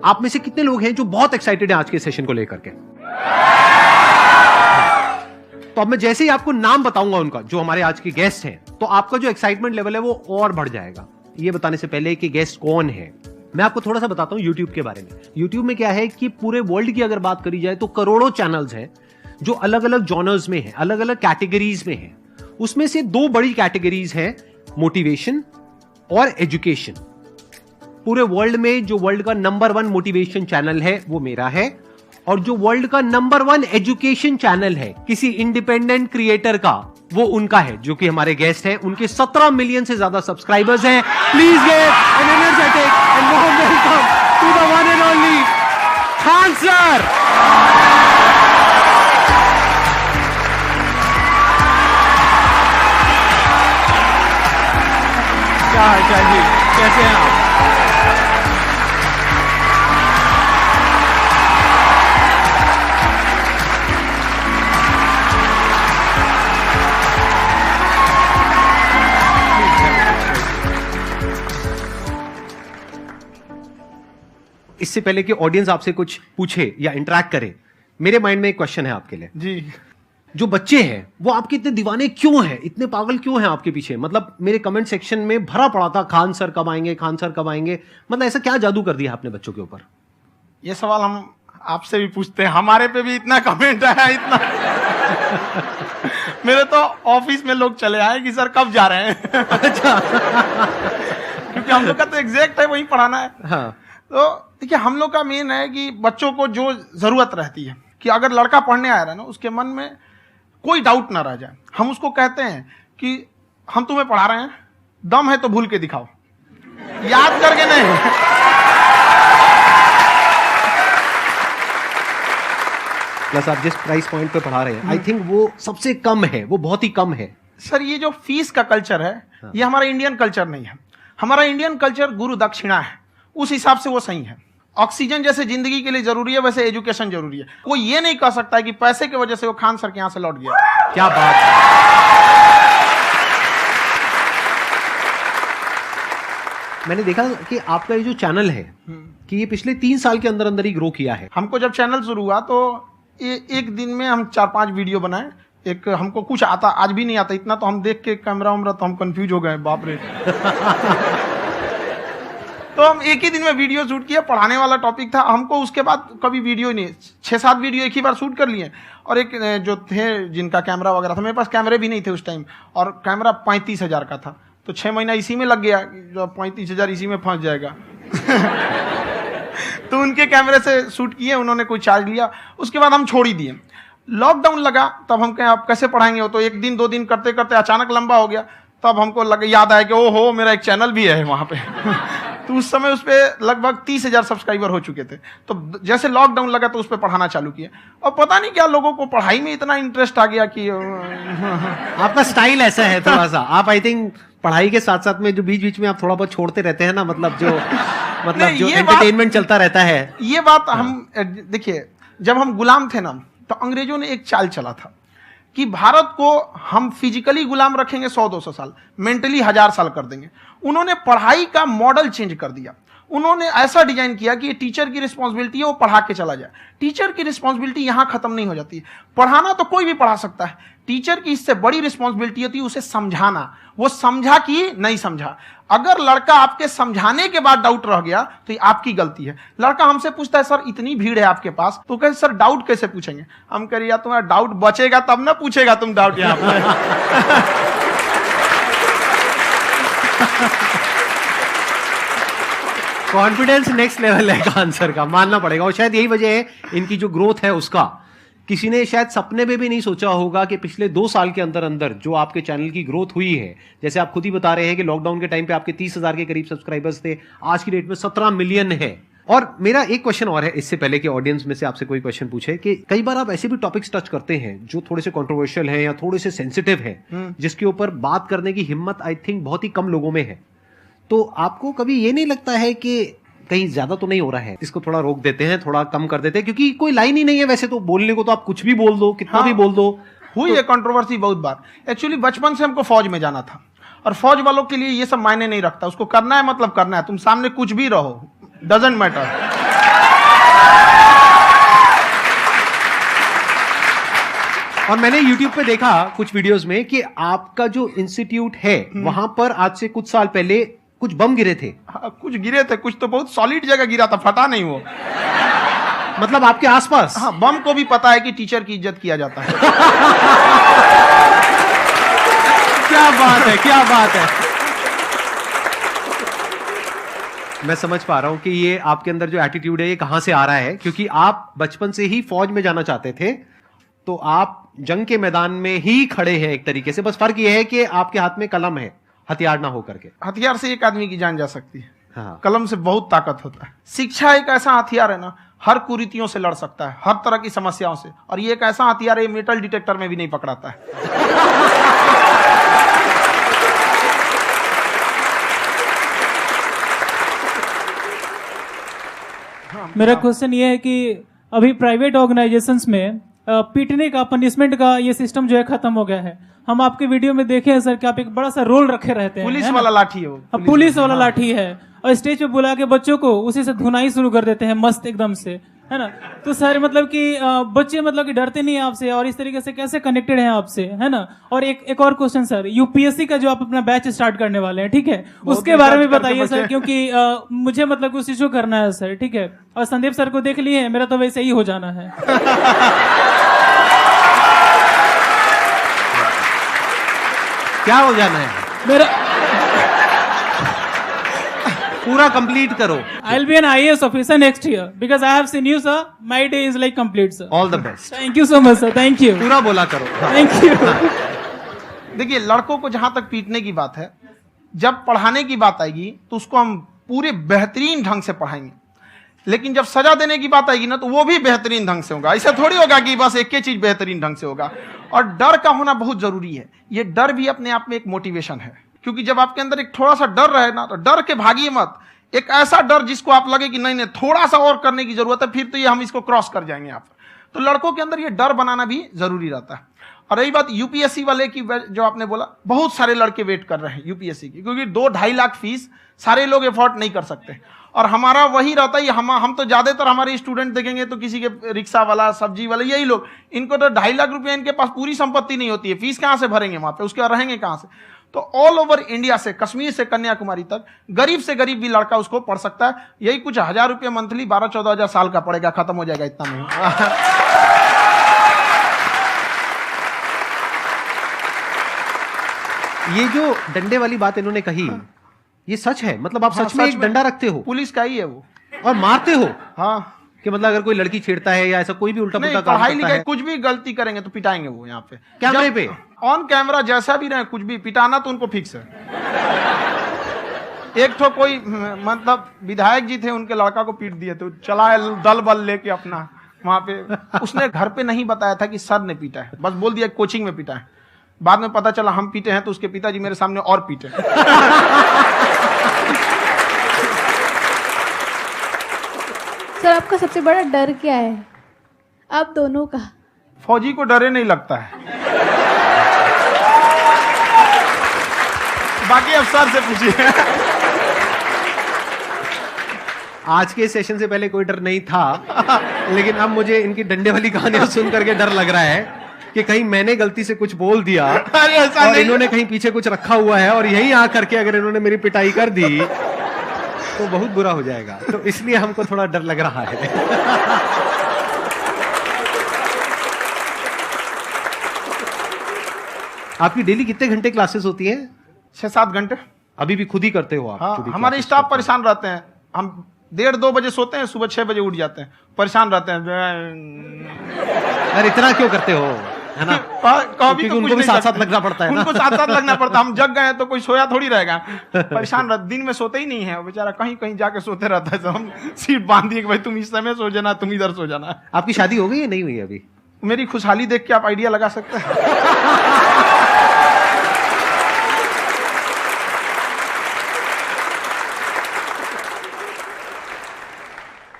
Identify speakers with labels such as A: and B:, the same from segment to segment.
A: आप में से कितने लोग हैं जो बहुत एक्साइटेड हैं आज के सेशन को लेकर के? तो अब मैं जैसे ही आपको नाम बताऊंगा उनका, जो हमारे आज के गेस्ट हैं, तो आपका जो एक्साइटमेंट लेवल है वो और बढ़ जाएगा। ये बताने से पहले कि गेस्ट कौन है, मैं आपको थोड़ा सा बताता हूं YouTube के बारे में। YouTube में क्या है कि पूरे वर्ल्ड की अगर बात करी जाए तो करोड़ों चैनल्स हैं जो अलग अलग जॉनर्स में हैं, अलग अलग कैटेगरीज में हैं। उसमें से दो बड़ी कैटेगरीज हैं, मोटिवेशन और एजुकेशन। पूरे वर्ल्ड में जो वर्ल्ड का नंबर 1 मोटिवेशन चैनल है वो मेरा है, और जो वर्ल्ड का नंबर 1 एजुकेशन चैनल है किसी इंडिपेंडेंट क्रिएटर का, वो उनका है, जो कि हमारे गेस्ट हैं। उनके 17 मिलियन से ज्यादा सब्सक्राइबर्स हैं। Please give an energetic and warm welcome to the one and only Khan sir. क्या हाल चाल जी, कैसे हैं आप? इससे पहले कि ऑडियंस आपसे कुछ पूछे या इंटरेक्ट करे, मेरे माइंड में एक क्वेश्चन है आपके लिए
B: जी।
A: जो बच्चे हैं वो आपके इतने दीवाने क्यों हैं, इतने पागल क्यों हैं आपके पीछे? मतलब मेरे कमेंट सेक्शन में भरा पड़ा था, खान सर कब आएंगे, खान सर कब आएंगे। मतलब ऐसा क्या जादू कर दिया आपने बच्चों के ऊपर?
B: ये सवाल हम आपसे भी पूछते हैं, हमारे पे भी इतना कमेंट आया, इतना मेरे तो ऑफिस में लोग चले आए कि सर कब जा रहे हैं।
A: अच्छा।
B: क्योंकि हम लोग का तो एग्जैक्ट है, वही पढ़ाना है।
A: हाँ।
B: तो देखिए, हम लोग का मेन है कि बच्चों को जो जरूरत रहती है कि अगर लड़का पढ़ने आया रहा ना, उसके मन में कोई डाउट ना रह जाए। हम उसको कहते हैं कि हम तुम्हें पढ़ा रहे हैं, दम है तो भूल के दिखाओ, याद करके नहीं।
A: प्लस आप जिस प्राइस पॉइंट पे पढ़ा रहे हैं, आई थिंक वो सबसे कम है, वो बहुत ही कम है।
B: सर, ये जो फीस का कल्चर है, ये हमारा इंडियन कल्चर नहीं है। हमारा इंडियन कल्चर गुरु दक्षिणा है, उस हिसाब से वो सही है। ऑक्सीजन जैसे जिंदगी के लिए जरूरी है, वैसे एजुकेशन जरूरी है। कोई ये नहीं कह सकता है कि पैसे की वजह से वो खान सर के यहां से लौट गया।
A: क्या बात है। मैंने देखा कि आपका ये जो चैनल है कि ये पिछले 3 साल के अंदर अंदर ही ग्रो किया है।
B: हमको जब चैनल शुरू हुआ तो एक दिन में हम 4-5 वीडियो बनाए। एक हमको कुछ आता, आज भी नहीं आता इतना, तो हम देख के कैमरा उमरा तो हम कंफ्यूज हो गए, बाप रे। तो हम एक ही दिन में वीडियो शूट किया, पढ़ाने वाला टॉपिक था हमको। उसके बाद कभी वीडियो नहीं, 6-7 वीडियो एक ही बार शूट कर लिए। और एक जो थे जिनका कैमरा वगैरह था, मेरे पास कैमरे भी नहीं थे उस टाइम, और कैमरा 35,000 का था, तो 6 महीना इसी में लग गया। जो 35,000 इसी में फंस जाएगा। तो उनके कैमरे से शूट किए, उन्होंने कोई चार्ज लिया, उसके बाद हम छोड़ ही दिए। लॉकडाउन लगा, तब हम कहें आप कैसे पढ़ाएंगे, वो तो 1 दिन 2 दिन करते करते अचानक लंबा हो गया। तब हमको याद आया कि ओहो, मेरा एक चैनल भी है वहाँ पे। तो उस समय उस पर लगभग 30,000 सब्सक्राइबर हो चुके थे। तो जैसे लॉकडाउन लगा तो उस पर पढ़ाना चालू किया, और पता नहीं क्या लोगों को पढ़ाई में इतना इंटरेस्ट आ गया कि
A: आपका स्टाइल ऐसा है थोड़ा सा, आप आई थिंक पढ़ाई के साथ साथ में जो बीच बीच में आप थोड़ा बहुत छोड़ते रहते हैं ना, मतलब जो एंटरटेनमेंट चलता रहता है।
B: ये बात हम देखिए, जब हम गुलाम थे ना, तो अंग्रेजों ने एक चाल चला था कि भारत को हम फिजिकली गुलाम रखेंगे 100-200 साल, मेंटली 1000 साल कर देंगे। उन्होंने पढ़ाई का मॉडल चेंज कर दिया। उन्होंने ऐसा डिजाइन किया कि ये टीचर की रिस्पॉन्सिबिलिटी है, वो पढ़ा के चला जाए। टीचर की रिस्पॉन्सिबिलिटी यहां खत्म नहीं हो जाती है। पढ़ाना तो कोई भी पढ़ा सकता है, टीचर की इससे बड़ी रिस्पॉन्सिबिलिटी होती है उसे समझाना। वो समझा कि नहीं समझा। अगर लड़का आपके समझाने के बाद डाउट रह गया तो ये आपकी गलती है। लड़का हमसे पूछता है, सर इतनी भीड़ है आपके पास, तो कहे सर डाउट कैसे पूछेंगे? हम कह रहे यार, तुम्हारा डाउट बचेगा तब ना पूछेगा तुम डाउट यहाँ पे।
A: कॉन्फिडेंस नेक्स्ट लेवल है खान सर का, मानना पड़ेगा। और शायद यही वजह है इनकी जो ग्रोथ है उसका। किसी ने शायद सपने में भी नहीं सोचा होगा कि पिछले 2 साल के अंदर अंदर जो आपके चैनल की ग्रोथ हुई है, जैसे आप खुद ही बता रहे हैं कि लॉकडाउन के टाइम पे आपके 30,000 के करीब सब्सक्राइबर्स थे, आज की डेट में 17 मिलियन है। और मेरा एक क्वेश्चन और है, इससे पहले कि ऑडियंस में से आपसे कोई क्वेश्चन पूछे, कि कई बार आप ऐसे भी टॉपिक्स टच करते हैं जो थोड़े से कंट्रोवर्शियल हैं या थोड़े से सेंसिटिव हैं, जिसके ऊपर बात करने की हिम्मत आई थिंक बहुत ही कम लोगों में है। तो आपको कभी ये नहीं लगता है कि कहीं ज्यादा तो नहीं हो रहा है, इसको थोड़ा रोक देते हैं, थोड़ा कम कर देते हैं? क्योंकि कोई लाइन ही नहीं है वैसे तो बोलने को, तो आप कुछ भी बोल दो, कितना भी बोल दो।
B: हुई है कंट्रोवर्सी बहुत बार। एक्चुअली बचपन से हमको फौज में जाना था, और फौज वालों के लिए ये सब मायने नहीं रखता। उसको करना है मतलब करना है, तुम सामने कुछ भी रहो, डजंट मैटर।
A: और मैंने YouTube पे देखा कुछ वीडियोस में कि आपका जो इंस्टीट्यूट है वहां पर आज से कुछ साल पहले कुछ बम गिरे थे।
B: हाँ, कुछ गिरे थे, कुछ तो बहुत सॉलिड जगह गिरा था, फटा नहीं वो।
A: मतलब आपके आसपास?
B: हाँ, बम को भी पता है कि टीचर की इज्जत किया जाता है।
A: क्या बात है, क्या बात है। मैं समझ पा रहा हूं कि ये आपके अंदर जो एटीट्यूड है ये कहां से आ रहा है, क्योंकि आप बचपन से ही फौज में जाना चाहते थे, तो आप जंग के मैदान में ही खड़े हैं एक तरीके से। बस फर्क ये है कि आपके हाथ में कलम है, हथियार ना हो करके।
B: हथियार से एक आदमी की जान जा सकती है,
A: हाँ।
B: कलम से बहुत ताकत होता है। शिक्षा एक ऐसा हथियार है ना, हर कुरीतियों से लड़ सकता है, हर तरह की समस्याओं से। और ये एक ऐसा हथियार है, मेटल डिटेक्टर में भी नहीं पकड़ाता है।
C: मेरा क्वेश्चन ये है कि अभी प्राइवेट ऑर्गेनाइजेशंस में पीटने का, पनिशमेंट का ये सिस्टम जो है खत्म हो गया है। हम आपके वीडियो में देखे हैं सर कि आप एक बड़ा सा रोल रखे रहते हैं,
B: पुलिस वाला लाठी है वो,
C: पुलिस वाला लाठी है, और स्टेज पे बुला के बच्चों को उसी से धुनाई शुरू कर देते हैं मस्त एकदम से, है ना। तो सर मतलब कि बच्चे मतलब कि डरते नहीं है आपसे, और इस तरीके से कैसे कनेक्टेड हैं आपसे, है ना। और एक और क्वेश्चन सर, यूपीएससी का जो आप अपना बैच स्टार्ट करने वाले हैं, ठीक है, उसके बारे में बताइए सर, क्योंकि मुझे मतलब कुछ इशू करना है सर, ठीक है। और संदीप सर को देख लिए, मेरा तो वैसे ही हो जाना है।
A: क्या हो जाना है?
C: मेरा
A: पूरा कंप्लीट करो।
C: I'll be an IAS officer next year because I have seen you, sir. My day is like complete, sir.
A: All the best.
C: Thank you so much, sir. Thank you.
A: पूरा बोला करो।
C: Thank you.
B: देखिए, लड़कों को जहां तक पीटने की बात है, जब पढ़ाने की बात आएगी तो उसको हम पूरे बेहतरीन ढंग से पढ़ाएंगे। लेकिन जब सजा देने की बात आएगी ना, तो वो भी बेहतरीन ढंग से होगा। ऐसा थोड़ी होगा कि बस एक ही चीज बेहतरीन ढंग से होगा। और डर का होना बहुत जरूरी है। ये डर भी अपने आप में एक मोटिवेशन है, क्योंकि जब आपके अंदर एक थोड़ा सा डर रहे ना, तो डर के भागिए मत। एक ऐसा डर जिसको आप लगे कि नहीं नहीं थोड़ा सा और करने की जरूरत है, फिर तो ये हम इसको क्रॉस कर जाएंगे आप। तो लड़कों के अंदर ये डर बनाना भी जरूरी रहता है। और रही बात यूपीएससी वाले की, जो आपने बोला, बहुत सारे लड़के वेट कर रहे हैं यूपीएससी की, क्योंकि 2-2.5 लाख फीस सारे लोग एफोर्ड नहीं कर सकते। और हमारा वही रहता है, हम तो ज्यादातर हमारे स्टूडेंट देखेंगे तो किसी के रिक्शा वाला, सब्जी वाला, यही लोग, इनको तो 2.5 लाख रुपया, इनके पास पूरी संपत्ति नहीं होती है, फीस कहां से भरेंगे वहां पे, उसके बाद रहेंगे कहां से। तो ऑल ओवर इंडिया से, कश्मीर से कन्याकुमारी तक, गरीब से गरीब भी लड़का उसको पढ़ सकता है। यही कुछ 1000 रुपये मंथली, 12-14 हजार साल का पड़ेगा, खत्म हो जाएगा इतना में।
A: ये जो डंडे वाली बात इन्होंने कही, ये सच है? मतलब आप सच में एक डंडा रखते हो?
B: पुलिस का ही है वो।
A: और मारते हो?
B: हाँ,
A: कि मतलब अगर कोई लड़की छेड़ता है या ऐसा कोई भी उल्टा पुल्टा काम
B: पढ़ाई
A: करता
B: लिखाई
A: है,
B: कुछ भी गलती करेंगे तो पिटाएंगे वो यहाँ पे,
A: कैमरे पे,
B: ऑन कैमरा, जैसा भी रहे, कुछ भी पिटाना तो उनको फिक्स है। एक तो कोई मतलब विधायक जी थे, उनके लड़का को पीट दिए, तो चला दल बल लेके अपना वहां पे। उसने घर पे नहीं बताया था कि सर ने पीटा है, बस बोल दिया कोचिंग में पीटा है। बाद में पता चला हम पीटे हैं, तो उसके पिताजी मेरे सामने और पीटे।
D: सर, आपका सबसे बड़ा डर क्या है, आप दोनों का?
B: फौजी को डरे नहीं लगता है, बाकी अफसर से पूछिए।
A: आज के सेशन से पहले कोई डर नहीं था, लेकिन अब मुझे इनकी डंडे वाली कहानियां सुन करके डर लग रहा है कि कहीं मैंने गलती से कुछ बोल दिया और इन्होंने कहीं पीछे कुछ रखा हुआ है, और यहीं आ करके अगर इन्होंने मेरी पिटाई कर दी तो बहुत बुरा हो जाएगा। तो इसलिए हमको थोड़ा डर लग रहा है। आपकी डेली कितने घंटे क्लासेस होती हैं?
B: 6-7 घंटे।
A: अभी भी खुद ही करते हो आप?
B: हाँ, हमारे स्टाफ परेशान रहते हैं। हम 1:30-2 बजे सोते हैं, सुबह 6 बजे उठ जाते हैं, परेशान रहते हैं।
A: अरे इतना क्यों करते हो, है ना?
B: कभी तो
A: उनको भी साथ साथ लगना पड़ता है ना।
B: उनको साथ साथ लगना पड़ता है। हम जग गए तो कोई सोया थोड़ी रहेगा, परेशान रह, दिन में सोते ही नहीं है बेचारा, कहीं कहीं जाके सोते रहता है। तो हम सीट बांध दिए कि भाई तुम इस समय सो जाना, तुम इधर सो जाना।
A: आपकी शादी हो गई या नहीं हुई अभी?
B: मेरी खुशहाली देख के आप आइडिया लगा सकते हैं।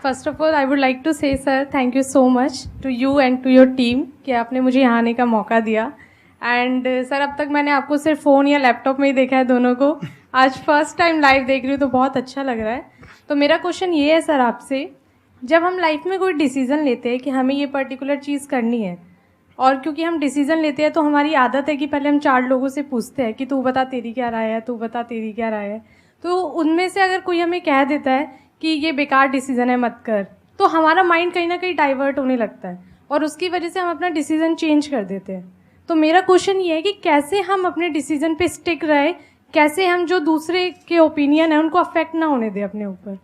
D: First of all I would like to say sir, thank you so much to you and to your team कि आपने मुझे यहाँ आने का मौका दिया। एंड सर, अब तक मैंने आपको सिर्फ फ़ोन या लैपटॉप में ही देखा है दोनों को, आज फर्स्ट टाइम लाइव देख रही हूँ तो बहुत अच्छा लग रहा है। तो मेरा क्वेश्चन ये है सर आपसे, जब हम लाइफ में कोई डिसीज़न लेते हैं कि हमें ये पर्टिकुलर चीज़ करनी है, और क्योंकि हम डिसीजन लेते हैं तो हमारी आदत है कि पहले हम 4 लोगों से पूछते हैं कि तू बता तेरी क्या राय है, तू बता तेरी क्या राय है। तो उनमें से अगर कोई हमें कह देता है कि ये बेकार डिसीजन है मत कर, तो हमारा माइंड कहीं ना कहीं डाइवर्ट होने लगता है और उसकी वजह से हम अपना डिसीजन चेंज कर देते हैं। तो मेरा क्वेश्चन ये है कि कैसे हम अपने डिसीजन पे स्टिक रहे, कैसे हम जो दूसरे के ओपिनियन है उनको अफेक्ट ना होने दें अपने ऊपर।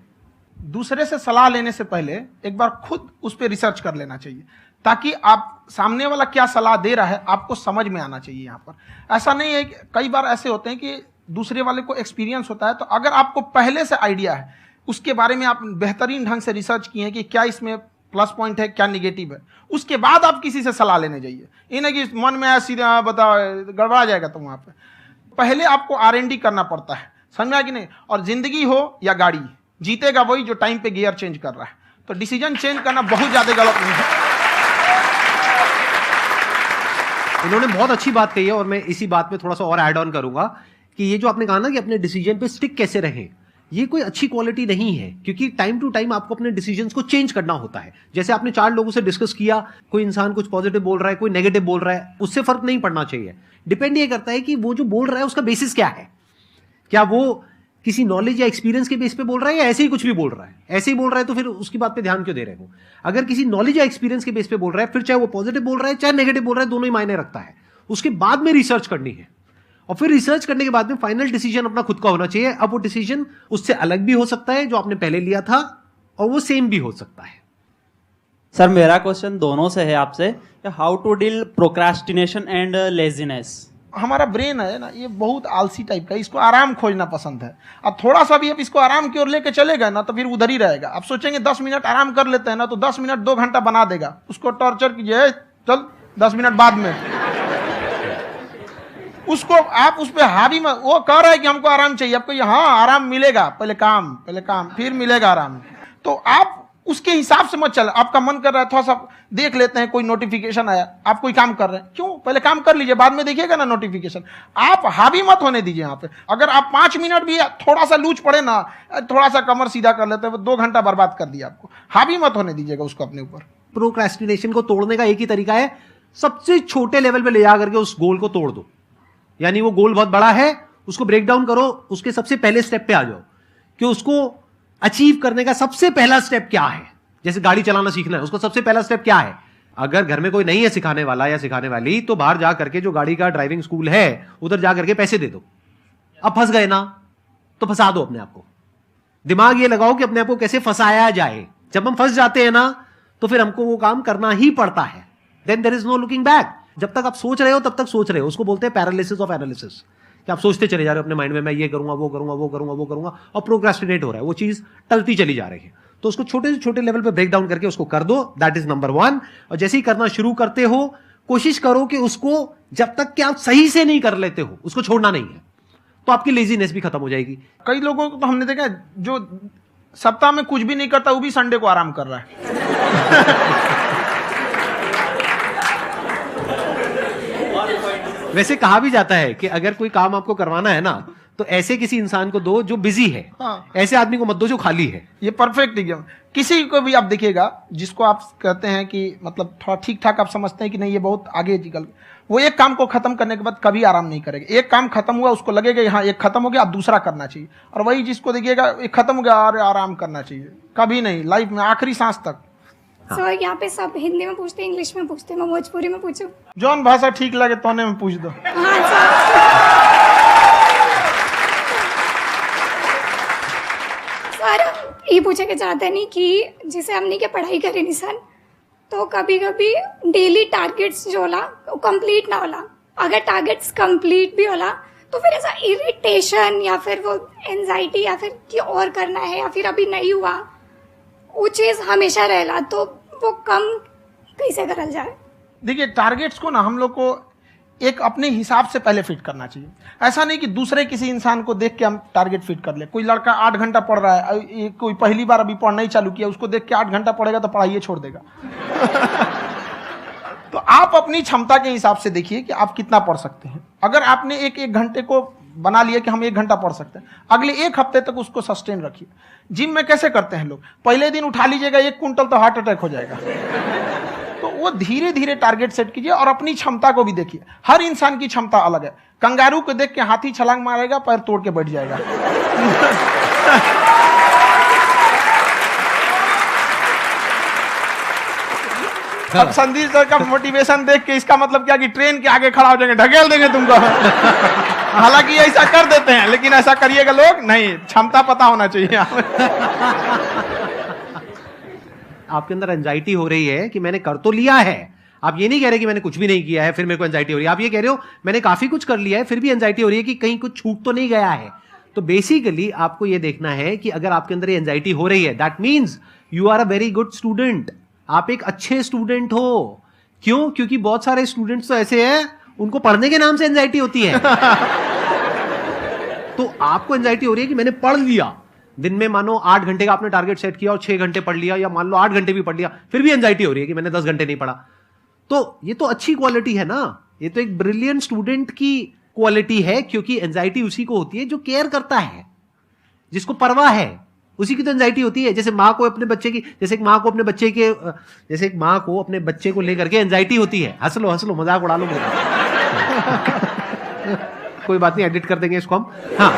B: दूसरे से सलाह लेने से पहले एक बार खुद उस पर रिसर्च कर लेना चाहिए, ताकि आप सामने वाला क्या सलाह दे रहा है आपको समझ में आना चाहिए। यहाँ पर ऐसा नहीं है कि कई बार ऐसे होते हैं कि दूसरे वाले को एक्सपीरियंस होता है, तो अगर आपको पहले से आइडिया है, उसके बारे में आप बेहतरीन ढंग से रिसर्च किए हैं कि क्या इसमें प्लस पॉइंट है क्या निगेटिव है, उसके बाद आप किसी से सलाह लेने जाइए। ये नहीं कि मन में आया सीधा बता गड़बड़ा जाएगा। तो वहाँ पे पहले आपको R&D करना पड़ता है, समझा कि नहीं। और जिंदगी हो या गाड़ी, जीतेगा वही जो टाइम पे गियर चेंज कर रहा है। तो डिसीजन चेंज करना बहुत ज्यादा गलत नहीं है।
A: इन्होंने बहुत अच्छी बात कही है और मैं इसी बात पे थोड़ा सा और ऐड ऑन करूंगा कि ये जो आपने कहा ना कि अपने डिसीजन पे स्टिक कैसे रहें, ये कोई अच्छी क्वालिटी नहीं है, क्योंकि टाइम टू टाइम आपको अपने डिसीजंस को चेंज करना होता है। जैसे आपने 4 लोगों से डिस्कस किया, कोई इंसान कुछ पॉजिटिव बोल रहा है, कोई नेगेटिव बोल रहा है, उससे फर्क नहीं पड़ना चाहिए। डिपेंड ये करता है कि वो जो बोल रहा है उसका बेसिस क्या है। क्या वो किसी नॉलेज या एक्सपीरियंस के बेस पे बोल रहा है या ऐसे ही कुछ भी बोल रहा है? ऐसे ही बोल रहा है तो फिर उसकी बात पे ध्यान क्यों दे रहे हो? अगर किसी नॉलेज या एक्सपीरियंस के बेस पे बोल रहा है, फिर चाहे वो पॉजिटिव बोल रहा है चाहे नेगेटिव बोल रहा है, दोनों ही मायने रखता है। उसके बाद में रिसर्च करनी है और फिर रिसर्च करने के बाद में फाइनल डिसीजन अपना खुद का होना चाहिए। अब वो डिसीजन उससे अलग भी हो सकता है जो आपने पहले लिया था, और वो सेम भी हो सकता है।
E: सर मेरा क्वेश्चन दोनों से है आपसे, how to deal procrastination and laziness.
B: हमारा ब्रेन है ना, ये बहुत आलसी टाइप का, इसको आराम खोजना पसंद है। अब थोड़ा सा भी अब इसको आराम की ओर लेके चले गए ना तो फिर उधर ही रहेगा। आप सोचेंगे 10 मिनट आराम कर लेते हैं ना, तो 10 मिनट 2 घंटा बना देगा। उसको टॉर्चर कीजिए, चल 10 मिनट बाद में। उसको आप उस पर हावी मत, वो कह रहा है कि हमको आराम चाहिए, आपको यहाँ आराम मिलेगा, पहले काम फिर मिलेगा आराम। तो आप उसके हिसाब से मत चल। आपका मन कर रहा है थोड़ा सा देख लेते हैं, कोई नोटिफिकेशन आया, आप कोई काम कर रहे हैं, क्यों पहले काम कर लीजिए, बाद में देखिएगा ना नोटिफिकेशन। आप हावी मत होने दीजिए यहाँ पे। अगर आप 5 मिनट भी थोड़ा सा लूज पड़े ना, थोड़ा सा कमर सीधा कर लेते हैं, 2 घंटा बर्बाद कर दिया आपको। हावी मत होने दीजिएगा उसको अपने ऊपर।
A: प्रोक्रेस्टिनेशन को तोड़ने का एक ही तरीका है, सबसे छोटे लेवल पे ले जा करके उस गोल को तोड़ दो। यानी वो गोल बहुत बड़ा है, उसको ब्रेक डाउन करो, उसके सबसे पहले स्टेप पे आ जाओ कि उसको अचीव करने का सबसे पहला स्टेप क्या है। जैसे गाड़ी चलाना सीखना है, उसको सबसे पहला स्टेप क्या है। अगर घर में कोई नहीं है सिखाने वाला या सिखाने वाली, तो बाहर जा करके जो गाड़ी का ड्राइविंग स्कूल है उधर जा करके पैसे दे दो। अब फंस गए ना तो फंसा दो अपने आप को। दिमाग ये लगाओ कि अपने आप को कैसे फंसाया जाए। जब हम फंस जाते हैं ना तो फिर हमको वो काम करना ही पड़ता है। Then there is no looking back. जब तक आप सोच रहे हो तब तक सोच रहे हो, उसको बोलते हैं पैरालिसिस ऑफ एनालिसिस, कि आप सोचते चले जा रहे हो अपने माइंड में, मैं ये करूंगा वो करूंगा वो करूंगा वो करूंगा, और प्रोक्रेस्टिनेट हो रहा है, वो चीज टलती चली जा रही है। तो उसको छोटे से छोटे लेवल पे ब्रेक डाउन करके उसको कर दो, दैट इज नंबर 1। और जैसे ही करना शुरू करते हो, कोशिश करो कि उसको जब तक कि आप सही से नहीं कर लेते हो उसको छोड़ना नहीं है, तो आपकी लेजीनेस भी खत्म हो जाएगी।
B: कई लोगों को तो हमने देखा जो सप्ताह में कुछ भी नहीं करता, वो भी संडे को आराम कर रहा है।
A: वैसे कहा भी जाता है कि अगर कोई काम आपको करवाना है ना, तो ऐसे किसी इंसान को दो जो बिजी है।
B: हाँ।
A: ऐसे आदमी को मत दो जो खाली है।
B: ये परफेक्ट एग्जाम। किसी को भी आप देखिएगा जिसको आप कहते हैं कि मतलब थोड़ा ठीक ठाक आप समझते हैं कि नहीं ये बहुत आगे निकल, वो एक काम को खत्म करने के बाद कभी आराम नहीं करेगा। एक काम खत्म हुआ उसको लगेगा हाँ एक खत्म हो गया, अब दूसरा करना चाहिए। और वही जिसको देखिएगा एक खत्म हो गया और आराम करना चाहिए, कभी नहीं, लाइफ में आखिरी सांस तक।
F: सर यहाँ पे सब हिंदी में पूछते हैं, इंग्लिश में पूछते हैं, मैं भोजपुरी में पूछूं?
B: जौन भाषा ठीक लगे तोने में पूछ दो।
F: हाँ सर। सर ये पूछे के चाहते नहीं कि जैसे हमने क्या पढ़ाई करी नहीं सर, तो कभी कभी डेली टारगेट्स जो होला वो कंप्लीट ना होला। अगर टारगेट्स कंप्लीट भी होला तो फिर ऐसा इरिटेशन या फिर वो एंजाइटी या फिर कि और करना है या फिर अभी नहीं हुआ, वो चीज़ हमेशा रहेला। तो वो कम कैसे करल जाए?
B: देखिए टारगेट्स को ना हम लोग को एक अपने हिसाब से पहले फिट करना चाहिए। ऐसा नहीं कि दूसरे किसी इंसान को देख के हम टारगेट फिट कर ले। कोई लड़का 8 घंटा पढ़ रहा है, कोई पहली बार अभी पढ़ना ही चालू किया, उसको देख के 8 घंटा पढ़ेगा तो पढ़ाई छोड़ देगा। तो आप अपनी क्षमता के हिसाब से देखिए कि आप कितना पढ़ सकते हैं। अगर आपने एक घंटे को बना लिया कि हम 1 घंटा पढ़ सकते हैं, अगले 1 हफ्ते तक उसको सस्टेन रखिए। जिम में कैसे करते हैं लोग, पहले दिन उठा लीजिएगा 1 कुंटल तो हार्ट अटैक हो जाएगा। तो वो धीरे धीरे टारगेट सेट कीजिए और अपनी क्षमता को भी देखिए। हर इंसान की क्षमता अलग है। कंगारू को देख के हाथी छलांग मारेगा, पैर तोड़ के बैठ जाएगा। अब संदीप सर का मोटिवेशन देख के इसका मतलब क्या कि ट्रेन के आगे खड़ा हो जाएंगे, ढकेल देंगे तुमको। हालांकि ऐसा कर देते हैं, लेकिन ऐसा करिएगा लोग नहीं, क्षमता पता होना चाहिए।
A: आपके अंदर एंजाइटी हो रही है कि मैंने कर तो लिया है। आप ये नहीं कह रहे कि मैंने कुछ भी नहीं किया है फिर मेरे को एंजाइटी हो रही है। आप ये कह रहे हो मैंने काफी कुछ कर लिया है फिर भी एंजाइटी हो रही है कि कहीं कुछ छूट तो नहीं गया है। तो बेसिकली आपको ये देखना है कि अगर आपके अंदर ये एंजाइटी हो रही है, that means you are a very good student. आप एक अच्छे स्टूडेंट हो। क्यों? क्योंकि बहुत सारे स्टूडेंट्स तो ऐसे हैं उनको पढ़ने के नाम से एंजाइटी होती है। तो आपको एंजाइटी हो रही है कि मैंने पढ़ लिया। दिन में मानो 8 घंटे का आपने टारगेट सेट किया और 6 घंटे पढ़ लिया, या मान लो 8 घंटे भी पढ़ लिया, फिर भी एंजाइटी हो रही है कि मैंने 10 घंटे नहीं पढ़ा। तो ये तो अच्छी क्वालिटी है ना, ये तो एक ब्रिलियंट स्टूडेंट की क्वालिटी है। क्योंकि एंजाइटी उसी को होती है जो केयर करता है, जिसको परवाह है, उसी की तो एंजाइटी होती है। जैसे माँ को अपने बच्चे की, जैसे एक माँ को अपने बच्चे को लेकर के एंजाइटी होती है। हंस लो मजाक उड़ा लो मेरा। कोई बात नहीं, एडिट कर देंगे इसको हम। हाँ।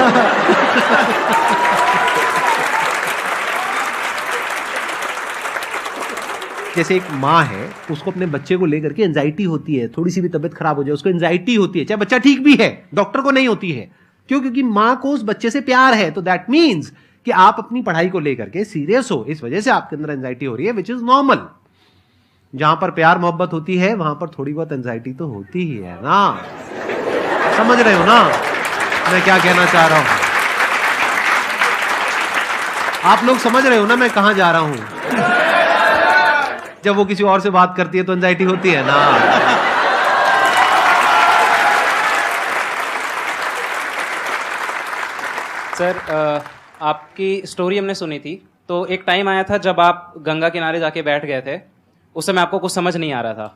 A: जैसे एक माँ है, उसको अपने बच्चे को लेकर के एंजाइटी होती है, थोड़ी सी भी तबीयत खराब हो जाए उसको एंजाइटी होती है, चाहे बच्चा ठीक भी है, डॉक्टर को नहीं होती है। क्यों? क्योंकि माँ को उस बच्चे से प्यार है। तो दैट मीन्स कि आप अपनी पढ़ाई को लेकर के सीरियस हो, इस वजह से आपके अंदर एंजाइटी हो रही है, विच इज नॉर्मल। जहां पर प्यार मोहब्बत होती है वहां पर थोड़ी बहुत एंजाइटी तो होती ही है ना। समझ रहे हो ना मैं क्या कहना चाह रहा हूं? आप लोग समझ रहे हो ना मैं कहां जा रहा हूं? जब वो किसी और से बात करती है तो एंजाइटी होती है ना।
G: सर, आपकी स्टोरी हमने सुनी थी, तो एक टाइम आया था जब आप गंगा किनारे जाके बैठ गए थे। उस समय आपको कुछ समझ नहीं आ रहा था,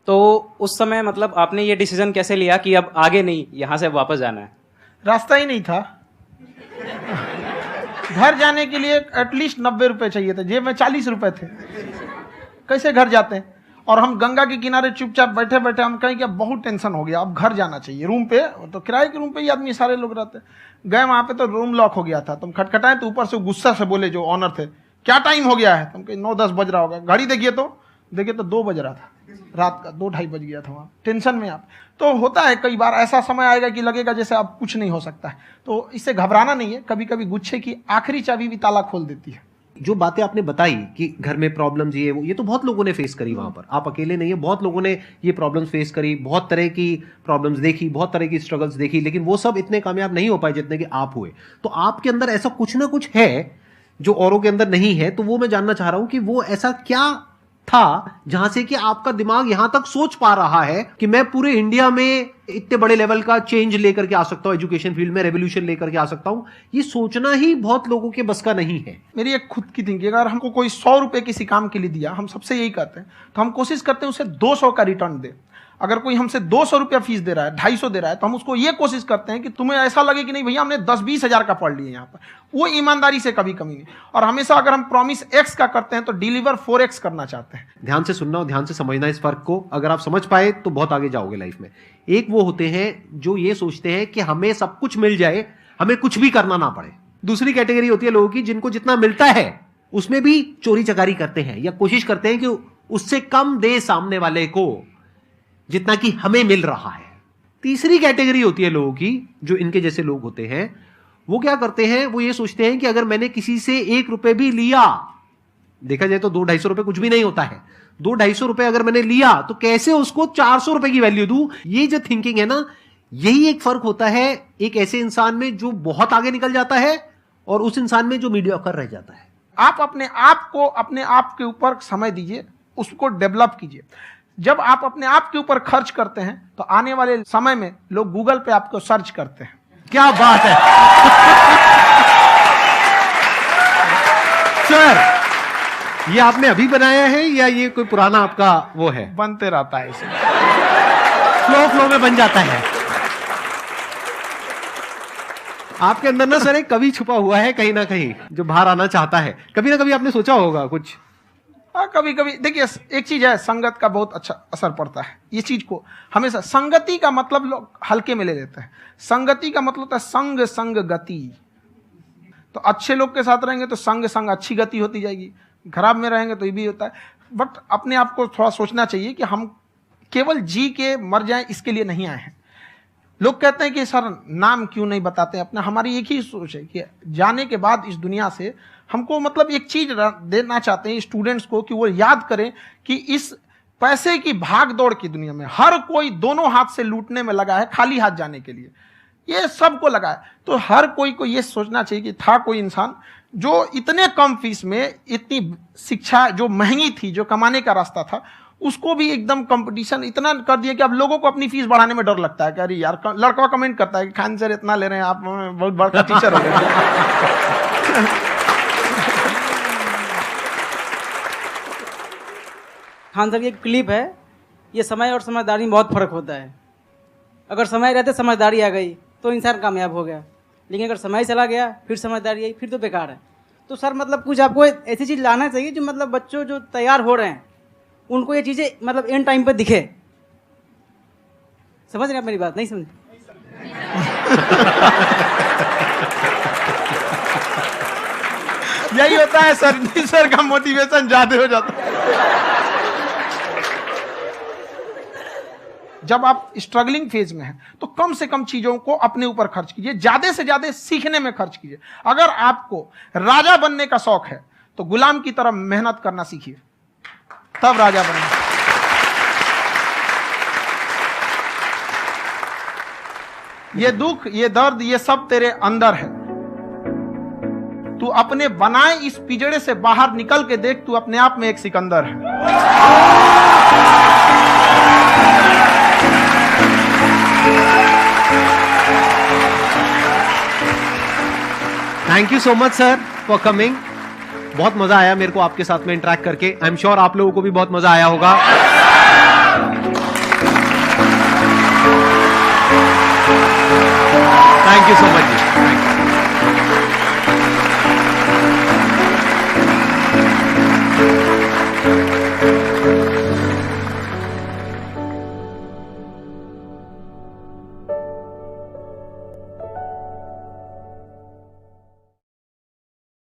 G: तो उस समय मतलब आपने ये डिसीजन कैसे लिया कि अब आगे नहीं, यहाँ से वापस जाना है?
B: रास्ता ही नहीं था। घर जाने के लिए एटलीस्ट 90 रुपए चाहिए थे, जेब में 40 रुपए थे। कैसे घर जाते हैं? और हम गंगा के किनारे चुपचाप बैठे बैठे हम कहें कि बहुत टेंशन हो गया, अब घर जाना चाहिए। रूम पे, तो किराए के रूम पे ही आदमी सारे लोग रहते। गए वहां पे तो रूम लॉक हो गया था। तुम खटखटाए तो ऊपर से गुस्सा से बोले जो ऑनर थे, क्या टाइम हो गया है? तुम कहीं 9-10 बज रहा होगा। घड़ी देखिए तो 2 बज रहा था रात का, 2-2:30 बज गया था वहाँ। टेंशन में आप तो होता है, कई बार ऐसा समय आएगा कि लगेगा जैसे अब कुछ नहीं हो सकता है। तो इससे घबराना नहीं है। कभी कभी गुच्छे की आखिरी चाबी भी ताला खोल देती है।
A: जो बातें आपने बताई कि घर में प्रॉब्लम्स ये तो बहुत लोगों ने फेस करी। वहां पर आप अकेले नहीं है, बहुत लोगों ने ये प्रॉब्लम्स फेस करी, बहुत तरह की प्रॉब्लम्स देखी, बहुत तरह की स्ट्रगल्स देखी, लेकिन वो सब इतने कामयाब नहीं हो पाए जितने कि आप हुए। तो आपके अंदर ऐसा कुछ ना कुछ है जो औरों के अंदर नहीं है। तो वो मैं जानना चाह रहा हूं कि वो ऐसा क्या था जहां से कि आपका दिमाग यहां तक सोच पा रहा है कि मैं पूरे इंडिया में इतने बड़े लेवल का चेंज लेकर के आ सकता हूं, एजुकेशन फील्ड में रेवोल्यूशन लेकर के आ सकता हूं। ये सोचना ही बहुत लोगों के बस का नहीं है।
B: मेरी एक खुद की थिंकिंग, अगर हमको कोई 100 रुपए किसी काम के लिए दिया, हम सबसे यही कहते हैं, तो हम कोशिश करते हैं उसे 200 का रिटर्न दे। अगर कोई हमसे 200 रुपया फीस दे रहा है, 250 दे रहा है, तो हम उसको ये कोशिश करते हैं कि तुम्हें ऐसा लगे कि नहीं भैया हमने 10-20 हजार का पढ़ लिया यहाँ पर। वो ईमानदारी से कभी कमी नहीं। और हमेशा अगर हम प्रॉमिस X का करते हैं तो डिलीवर 4X करना चाहते हैं।
A: ध्यान से सुनना और ध्यान से समझना इस फर्क को। अगर आप समझ पाए तो बहुत आगे जाओगे लाइफ में। एक वो होते हैं जो ये सोचते हैं कि हमें सब कुछ मिल जाए, हमें कुछ भी करना ना पड़े। दूसरी कैटेगरी होती है लोगों की जिनको जितना मिलता है उसमें भी चोरी चकारी करते हैं या कोशिश करते हैं कि उससे कम दे सामने वाले को जितना कि हमें मिल रहा है। तीसरी कैटेगरी होती है लोगों की जो इनके जैसे लोग होते हैं। वो क्या करते हैं? वो ये सोचते हैं कि अगर मैंने किसी से 1 रुपए भी लिया, देखा जाए तो 200-250 रुपए कुछ भी नहीं होता है, 200-250 रुपए अगर मैंने लिया तो कैसे उसको 400 रुपए की वैल्यू दूं। ये जो थिंकिंग है ना, यही एक फर्क होता है एक ऐसे इंसान में जो बहुत आगे निकल जाता है और उस इंसान में जो मीडियोकर रह जाता है।
B: आप अपने आप के ऊपर समय दीजिए, उसको डेवलप कीजिए। जब आप अपने आप के ऊपर खर्च करते हैं तो आने वाले समय में लोग गूगल पे आपको सर्च करते हैं।
A: क्या बात है सर, ये आपने अभी बनाया है या ये कोई पुराना आपका वो है?
B: बनते रहता है इसे,
A: फ्लो में बन जाता है। आपके अंदर ना सर एक कवि छुपा हुआ है कहीं ना कहीं जो बाहर आना चाहता है। कभी ना कभी आपने सोचा होगा कुछ
B: कभी कभी देखिए, एक चीज है, संगत का बहुत अच्छा असर पड़ता है। ये चीज को हमेशा, संगति का मतलब लोग हल्के में ले लेते हैं। संगति का मतलब होता है संग संग गति। तो अच्छे लोग के साथ रहेंगे तो संग संग अच्छी गति होती जाएगी, खराब में रहेंगे तो ये भी होता है। बट अपने आप को थोड़ा सोचना चाहिए कि हम केवल जी के मर जाएं इसके लिए नहीं आए हैं। लोग कहते हैं कि सर नाम क्यों नहीं बताते अपना। हमारी एक ही सोच है कि जाने के बाद इस दुनिया से हमको मतलब एक चीज देना चाहते हैं स्टूडेंट्स को, कि वो याद करें कि इस पैसे की भाग दौड़ की दुनिया में हर कोई दोनों हाथ से लूटने में लगा है, खाली हाथ जाने के लिए ये सबको लगा है। तो हर कोई को ये सोचना चाहिए कि था कोई इंसान जो इतने कम फीस में इतनी शिक्षा जो महंगी थी, जो कमाने का रास्ता था, उसको भी एकदम कंपटीशन इतना कर दिया कि अब लोगों को अपनी फीस बढ़ाने में डर लगता है कि अरे यार, लड़का कमेंट करता है कि खान सर इतना ले रहे हैं, आप बहुत बड़ा टीचर हो गए।
H: खान सर की एक क्लिप है, ये समय और समझदारी में बहुत फर्क होता है। अगर समय रहते समझदारी आ गई तो इंसान कामयाब हो गया, लेकिन अगर समय चला गया फिर समझदारी आई फिर तो बेकार है। तो सर मतलब कुछ आपको ऐसी चीज़ लाना चाहिए जो मतलब बच्चों जो तैयार हो रहे हैं उनको ये चीज़ें मतलब एंड टाइम पे दिखे। समझ रहे आप मेरी बात? नहीं समझ?
B: यही होता है सर का मोटिवेशन ज्यादा हो जाता है। जब आप स्ट्रगलिंग फेज में हैं तो कम से कम चीजों को अपने ऊपर खर्च कीजिए, ज्यादा से ज्यादा सीखने में खर्च कीजिए। अगर आपको राजा बनने का शौक है तो गुलाम की तरह मेहनत करना सीखिए, तब राजा बनेंगे। ये दुख, ये दर्द, ये सब तेरे अंदर है। तू अपने बनाए इस पिजड़े से बाहर निकल के देख, तू अपने आप में एक सिकंदर है।
A: Thank you so much sir for coming. बहुत मजा आया मेरे को आपके साथ में इंटरेक्ट करके। आई एम श्योर आप लोगों को भी बहुत मजा आया होगा। Thank you so much ji. Thank you.